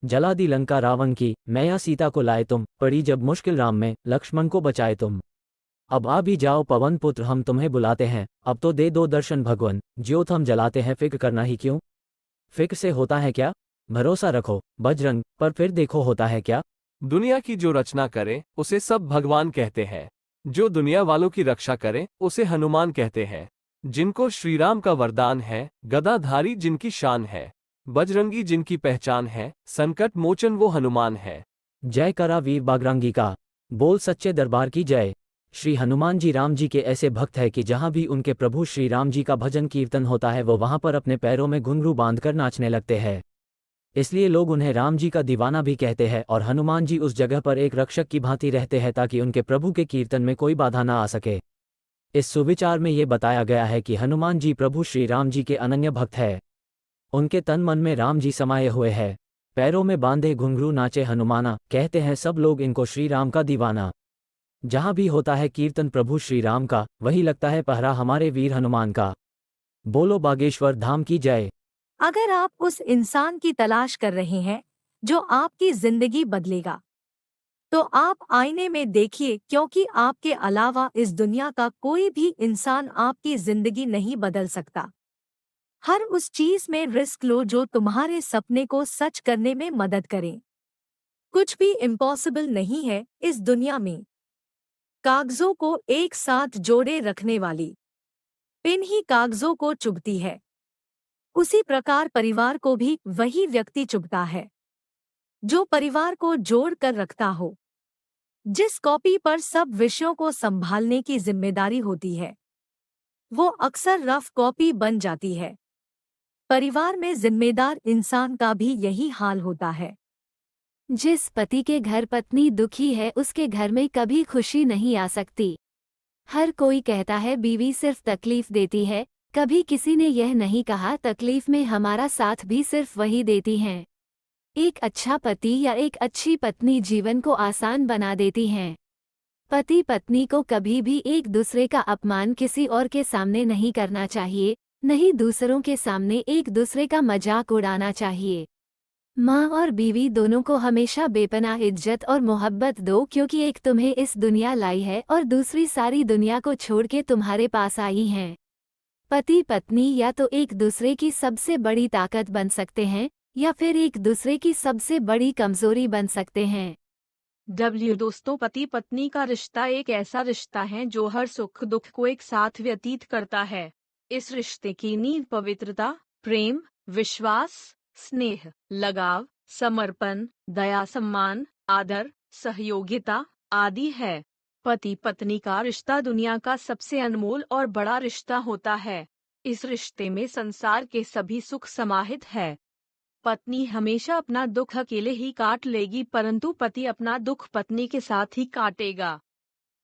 जला दी लंका रावण की, मैया सीता को लाए तुम, पड़ी जब मुश्किल राम में, लक्ष्मण को बचाए तुम। अब आ भी जाओ पवन पुत्र, हम तुम्हें बुलाते हैं, अब तो दे दो दर्शन भगवन, ज्योत हम जलाते हैं, फिक्र करना ही क्यों। फिक्र से होता है क्या, भरोसा रखो बजरंग पर, फिर देखो होता है क्या। दुनिया की जो रचना करे उसे सब भगवान कहते हैं, जो दुनिया वालों की रक्षा करे उसे हनुमान कहते हैं। जिनको श्रीराम का वरदान है, गदाधारी जिनकी शान है, बजरंगी जिनकी पहचान है, संकट मोचन वो हनुमान है। जय करा वीर बागरांगी का, बोल सच्चे दरबार की जय। श्री हनुमान जी राम जी के ऐसे भक्त है कि जहाँ भी उनके प्रभु श्री राम जी का भजन कीर्तन होता है वो वहाँ पर अपने पैरों में घुंघरू बांधकर नाचने लगते हैं। इसलिए लोग उन्हें राम जी का दीवाना भी कहते हैं, और हनुमान जी उस जगह पर एक रक्षक की भांति रहते हैं ताकि उनके प्रभु के कीर्तन में कोई बाधा ना आ सके। इस सुविचार में ये बताया गया है कि हनुमान जी प्रभु श्री राम जी के अनन्य भक्त है। उनके तन मन में राम जी समाये हुए हैं। पैरों में बांधे घुंघरू नाचे हनुमाना, कहते हैं सब लोग इनको श्री राम का दीवाना। जहाँ भी होता है कीर्तन प्रभु श्री राम का, वही लगता है पहरा हमारे वीर हनुमान का। बोलो बागेश्वर धाम की जय। अगर आप उस इंसान की तलाश कर रहे हैं जो आपकी जिंदगी बदलेगा, तो आप आईने में देखिए, क्योंकि आपके अलावा इस दुनिया का कोई भी इंसान आपकी जिंदगी नहीं बदल सकता। हर उस चीज में रिस्क लो जो तुम्हारे सपने को सच करने में मदद करे। कुछ भी इम्पॉसिबल नहीं है इस दुनिया में। कागजों को एक साथ जोड़े रखने वाली पिन ही कागजों को चुभती है, उसी प्रकार परिवार को भी वही व्यक्ति चुभता है जो परिवार को जोड़ कर रखता हो। जिस कॉपी पर सब विषयों को संभालने की जिम्मेदारी होती है, वो अक्सर रफ कॉपी बन जाती है। परिवार में जिम्मेदार इंसान का भी यही हाल होता है। जिस पति के घर पत्नी दुखी है उसके घर में कभी खुशी नहीं आ सकती। हर कोई कहता है बीवी सिर्फ तकलीफ देती है, कभी किसी ने यह नहीं कहा तकलीफ में हमारा साथ भी सिर्फ वही देती हैं। एक अच्छा पति या एक अच्छी पत्नी जीवन को आसान बना देती हैं। पति पत्नी को कभी भी एक दूसरे का अपमान किसी और के सामने नहीं करना चाहिए, नहीं दूसरों के सामने एक दूसरे का मजाक उड़ाना चाहिए। माँ और बीवी दोनों को हमेशा बेपनाह इज्जत और मोहब्बत दो, क्योंकि एक तुम्हें इस दुनिया लाई है और दूसरी सारी दुनिया को छोड़ के तुम्हारे पास आई हैं। पति पत्नी या तो एक दूसरे की सबसे बड़ी ताकत बन सकते हैं या फिर एक दूसरे की सबसे बड़ी कमजोरी बन सकते हैं। दोस्तों, पति पत्नी का रिश्ता एक ऐसा रिश्ता है जो हर सुख दुख को एक साथ व्यतीत करता है। इस रिश्ते की नींव पवित्रता, प्रेम, विश्वास, स्नेह, लगाव, समर्पण, दया, सम्मान, आदर, सहयोगिता आदि है। पति पत्नी का रिश्ता दुनिया का सबसे अनमोल और बड़ा रिश्ता होता है। इस रिश्ते में संसार के सभी सुख समाहित है। पत्नी हमेशा अपना दुख अकेले ही काट लेगी, परंतु पति अपना दुख पत्नी के साथ ही काटेगा।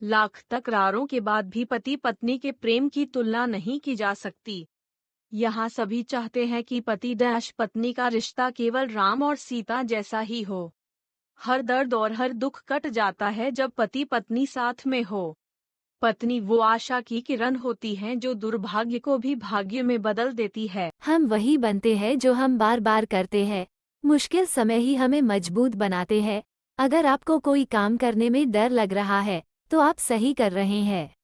लाख तकरारों के बाद भी पति पत्नी के प्रेम की तुलना नहीं की जा सकती। यहाँ सभी चाहते हैं कि पति डैश पत्नी का रिश्ता केवल राम और सीता जैसा ही हो। हर दर्द और हर दुख कट जाता है जब पति पत्नी साथ में हो। पत्नी वो आशा की किरण होती है जो दुर्भाग्य को भी भाग्य में बदल देती है। हम वही बनते हैं जो हम बार बार करते हैं। मुश्किल समय ही हमें मजबूत बनाते हैं। अगर आपको कोई काम करने में डर लग रहा है तो आप सही कर रहे हैं।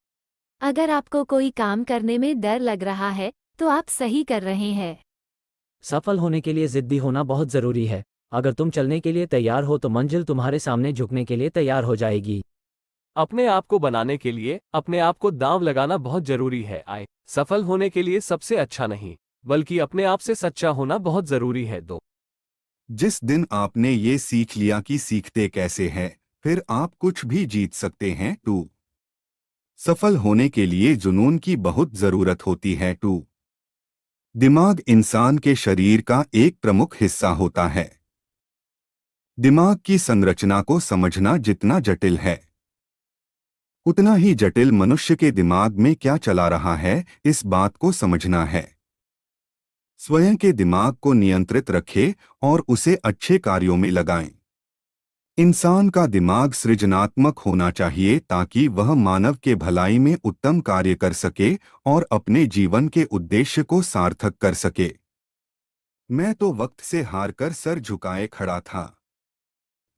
अगर आपको कोई काम करने में डर लग रहा है तो आप सही कर रहे हैं। सफल होने के लिए जिद्दी होना बहुत जरूरी है। अगर तुम चलने के लिए तैयार हो तो मंजिल तुम्हारे सामने झुकने के लिए तैयार हो जाएगी। अपने आप को बनाने के लिए अपने आप को दांव लगाना बहुत जरूरी है। सफल होने के लिए सबसे अच्छा नहीं, बल्कि अपने आप से सच्चा होना बहुत जरूरी है। जिस दिन आपने ये सीख लिया कि सीखते कैसे हैं, फिर आप कुछ भी जीत सकते हैं। सफल होने के लिए जुनून की बहुत जरूरत होती है। दिमाग इंसान के शरीर का एक प्रमुख हिस्सा होता है। दिमाग की संरचना को समझना जितना जटिल है, उतना ही जटिल मनुष्य के दिमाग में क्या चला रहा है इस बात को समझना है। स्वयं के दिमाग को नियंत्रित रखें और उसे अच्छे कार्यों में लगाएं। इंसान का दिमाग सृजनात्मक होना चाहिए ताकि वह मानव के भलाई में उत्तम कार्य कर सके और अपने जीवन के उद्देश्य को सार्थक कर सके। मैं तो वक्त से हारकर सर झुकाए खड़ा था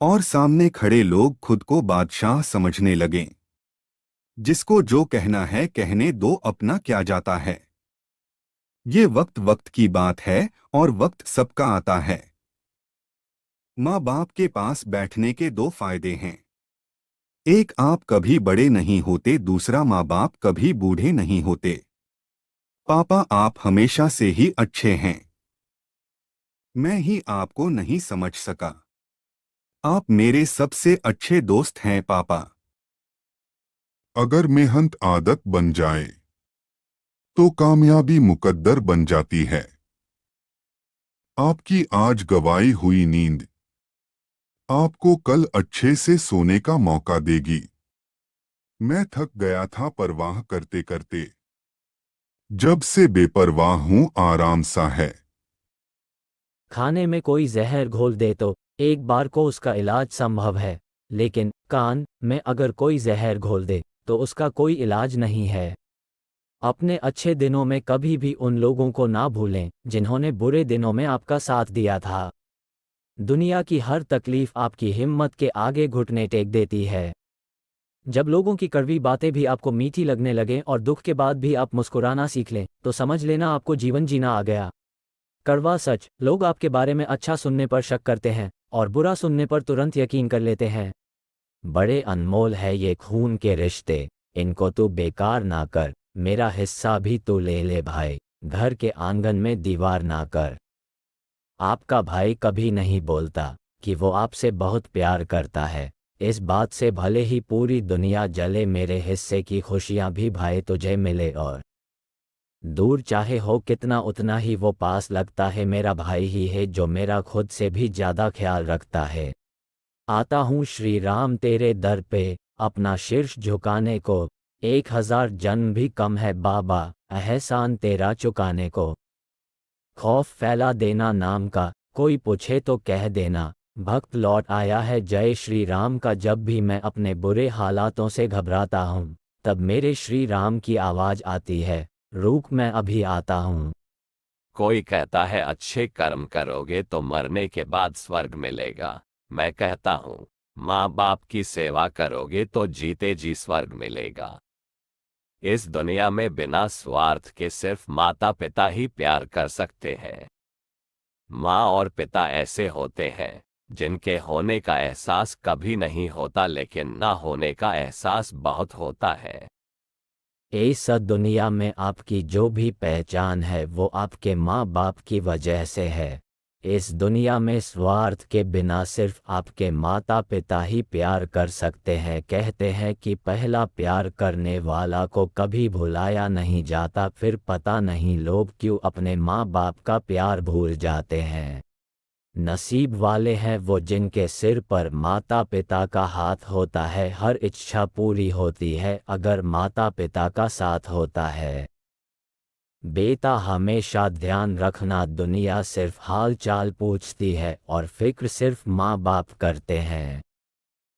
और सामने खड़े लोग खुद को बादशाह समझने लगे। जिसको जो कहना है कहने दो, अपना क्या जाता है। ये वक्त वक्त की बात है और वक्त सबका आता है। माँ बाप के पास बैठने के दो फायदे हैं। एक, आप कभी बड़े नहीं होते, दूसरा माँ बाप कभी बूढ़े नहीं होते। पापा आप हमेशा से ही अच्छे हैं, मैं ही आपको नहीं समझ सका। आप मेरे सबसे अच्छे दोस्त हैं पापा। अगर मेहनत आदत बन जाए तो कामयाबी मुकद्दर बन जाती है। आपकी आज गवाई हुई नींद आपको कल अच्छे से सोने का मौका देगी। मैं थक गया था परवाह करते करते, जब से बेपरवाह हूं आराम सा है। खाने में कोई जहर घोल दे तो एक बार को उसका इलाज संभव है, लेकिन कान में अगर कोई जहर घोल दे तो उसका कोई इलाज नहीं है। अपने अच्छे दिनों में कभी भी उन लोगों को ना भूलें जिन्होंने बुरे दिनों में आपका साथ दिया था। दुनिया की हर तकलीफ आपकी हिम्मत के आगे घुटने टेक देती है। जब लोगों की कड़वी बातें भी आपको मीठी लगने लगें और दुख के बाद भी आप मुस्कुराना सीख लें तो समझ लेना आपको जीवन जीना आ गया। कड़वा सच, लोग आपके बारे में अच्छा सुनने पर शक करते हैं और बुरा सुनने पर तुरंत यकीन कर लेते हैं। बड़े अनमोल है ये खून के रिश्ते, इनको तू बेकार ना कर, मेरा हिस्सा भी तू ले ले भाई, घर के आंगन में दीवार ना कर। आपका भाई कभी नहीं बोलता कि वो आपसे बहुत प्यार करता है, इस बात से भले ही पूरी दुनिया जले, मेरे हिस्से की खुशियां भी भाई तुझे मिले और दूर चाहे हो कितना उतना ही वो पास लगता है। मेरा भाई ही है जो मेरा खुद से भी ज्यादा ख्याल रखता है। आता हूँ श्री राम तेरे दर पे अपना शीर्ष झुकाने को, 1000 जन्म भी कम है बाबा एहसान तेरा चुकाने को। खौफ फैला देना नाम का, कोई पूछे तो कह देना, भक्त लौट आया है जय श्री राम का। जब भी मैं अपने बुरे हालातों से घबराता हूँ तब मेरे श्री राम की आवाज आती है, रुक मैं अभी आता हूँ। कोई कहता है अच्छे कर्म करोगे तो मरने के बाद स्वर्ग मिलेगा। मैं कहता हूँ माँ बाप की सेवा करोगे तो जीते जी स्वर्ग मिलेगा। इस दुनिया में बिना स्वार्थ के सिर्फ माता पिता ही प्यार कर सकते हैं। माँ और पिता ऐसे होते हैं जिनके होने का एहसास कभी नहीं होता, लेकिन ना होने का एहसास बहुत होता है। इस दुनिया में आपकी जो भी पहचान है वो आपके माँ बाप की वजह से है। इस दुनिया में स्वार्थ के बिना सिर्फ आपके माता पिता ही प्यार कर सकते हैं। कहते हैं कि पहला प्यार करने वाला को कभी भुलाया नहीं जाता, फिर पता नहीं लोग क्यों अपने माँ बाप का प्यार भूल जाते हैं। नसीब वाले हैं वो जिनके सिर पर माता पिता का हाथ होता है, हर इच्छा पूरी होती है अगर माता पिता का साथ होता है। बेटा हमेशा ध्यान रखना, दुनिया सिर्फ हाल चाल पूछती है और फिक्र सिर्फ माँ बाप करते हैं।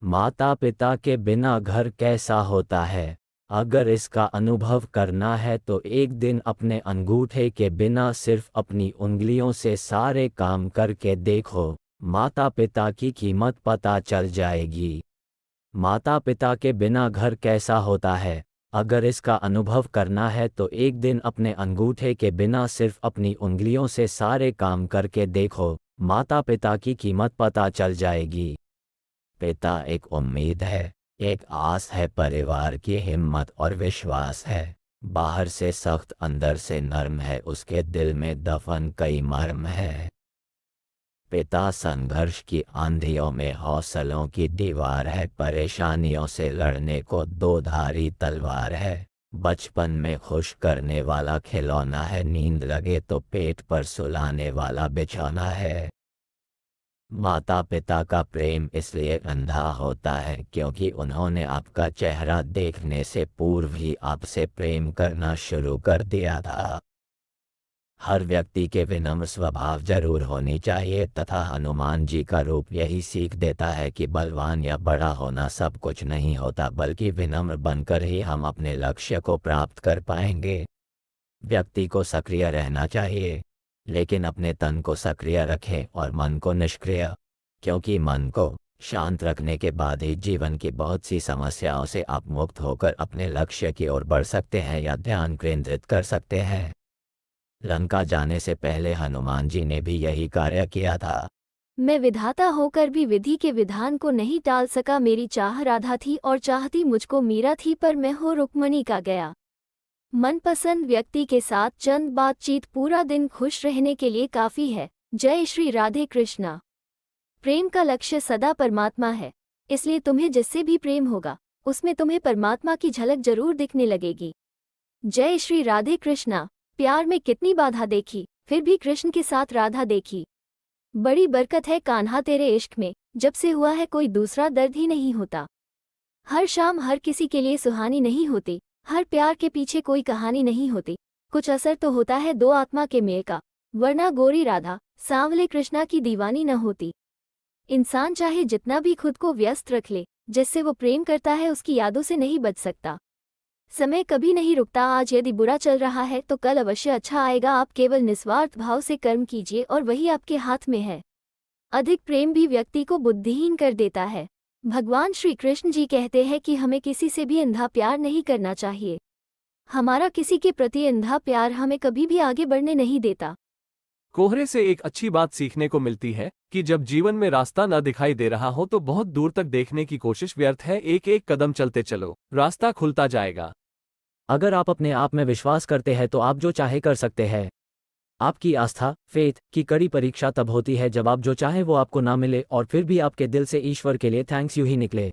माता पिता के बिना घर कैसा होता है, अगर इसका अनुभव करना है तो एक दिन अपने अंगूठे के बिना सिर्फ अपनी उंगलियों से सारे काम करके देखो, माता पिता की कीमत पता चल जाएगी। माता पिता के बिना घर कैसा होता है, अगर इसका अनुभव करना है तो एक दिन अपने अंगूठे के बिना सिर्फ अपनी उंगलियों से सारे काम करके देखो, माता पिता की कीमत पता चल जाएगी। पिता एक उम्मीद है, एक आस है, परिवार की हिम्मत और विश्वास है। बाहर से सख्त अंदर से नर्म है, उसके दिल में दफन कई मर्म है। पिता संघर्ष की आंधियों में हौसलों की दीवार है, परेशानियों से लड़ने को दो धारी तलवार है। बचपन में खुश करने वाला खिलौना है, नींद लगे तो पेट पर सुलाने वाला बिछौना है। माता पिता का प्रेम इसलिए अंधा होता है क्योंकि उन्होंने आपका चेहरा देखने से पूर्व ही आपसे प्रेम करना शुरू कर दिया था। हर व्यक्ति के विनम्र स्वभाव जरूर होनी चाहिए तथा हनुमान जी का रूप यही सीख देता है कि बलवान या बड़ा होना सब कुछ नहीं होता, बल्कि विनम्र बनकर ही हम अपने लक्ष्य को प्राप्त कर पाएंगे। व्यक्ति को सक्रिय रहना चाहिए, लेकिन अपने तन को सक्रिय रखें और मन को निष्क्रिय, क्योंकि मन को शांत रखने के बाद ही जीवन की बहुत सी समस्याओं से आप मुक्त होकर अपने लक्ष्य की ओर बढ़ सकते हैं या ध्यान केंद्रित कर सकते हैं। लंका जाने से पहले हनुमान जी ने भी यही कार्य किया था। मैं विधाता होकर भी विधि के विधान को नहीं टाल सका। मेरी चाह राधा थी और चाहती मुझको मीरा थी, पर मैं हो रुक्मणी का गया। मनपसंद व्यक्ति के साथ चंद बातचीत पूरा दिन खुश रहने के लिए काफी है। जय श्री राधे कृष्णा। प्रेम का लक्ष्य सदा परमात्मा है, इसलिए तुम्हें जिससे भी प्रेम होगा उसमें तुम्हें परमात्मा की झलक जरूर दिखने लगेगी। जय श्री राधे कृष्णा। प्यार में कितनी बाधा देखी, फिर भी कृष्ण के साथ राधा देखी। बड़ी बरकत है कान्हा तेरे इश्क में, जब से हुआ है कोई दूसरा दर्द ही नहीं होता। हर शाम हर किसी के लिए सुहानी नहीं होती, हर प्यार के पीछे कोई कहानी नहीं होती। कुछ असर तो होता है दो आत्मा के मेल का, वरना गोरी राधा सांवले कृष्णा की दीवानी न होती। इंसान चाहे जितना भी खुद को व्यस्त रख ले, जिससे वो प्रेम करता है उसकी यादों से नहीं बच सकता। समय कभी नहीं रुकता। आज यदि बुरा चल रहा है तो कल अवश्य अच्छा आएगा। आप केवल निस्वार्थ भाव से कर्म कीजिए और वही आपके हाथ में है। अधिक प्रेम भी व्यक्ति को बुद्धिहीन कर देता है। भगवान श्री कृष्ण जी कहते हैं कि हमें किसी से भी अंधा प्यार नहीं करना चाहिए। हमारा किसी के प्रति अंधा प्यार हमें कभी भी आगे बढ़ने नहीं देता। कोहरे से एक अच्छी बात सीखने को मिलती है कि जब जीवन में रास्ता न दिखाई दे रहा हो तो बहुत दूर तक देखने की कोशिश व्यर्थ है। एक एक कदम चलते चलो, रास्ता खुलता जाएगा। अगर आप अपने आप में विश्वास करते हैं तो आप जो चाहे कर सकते हैं। आपकी आस्था, फेथ की कड़ी परीक्षा तब होती है जब आप जो चाहे वो आपको ना मिले और फिर भी आपके दिल से ईश्वर के लिए थैंक्स यू ही निकले।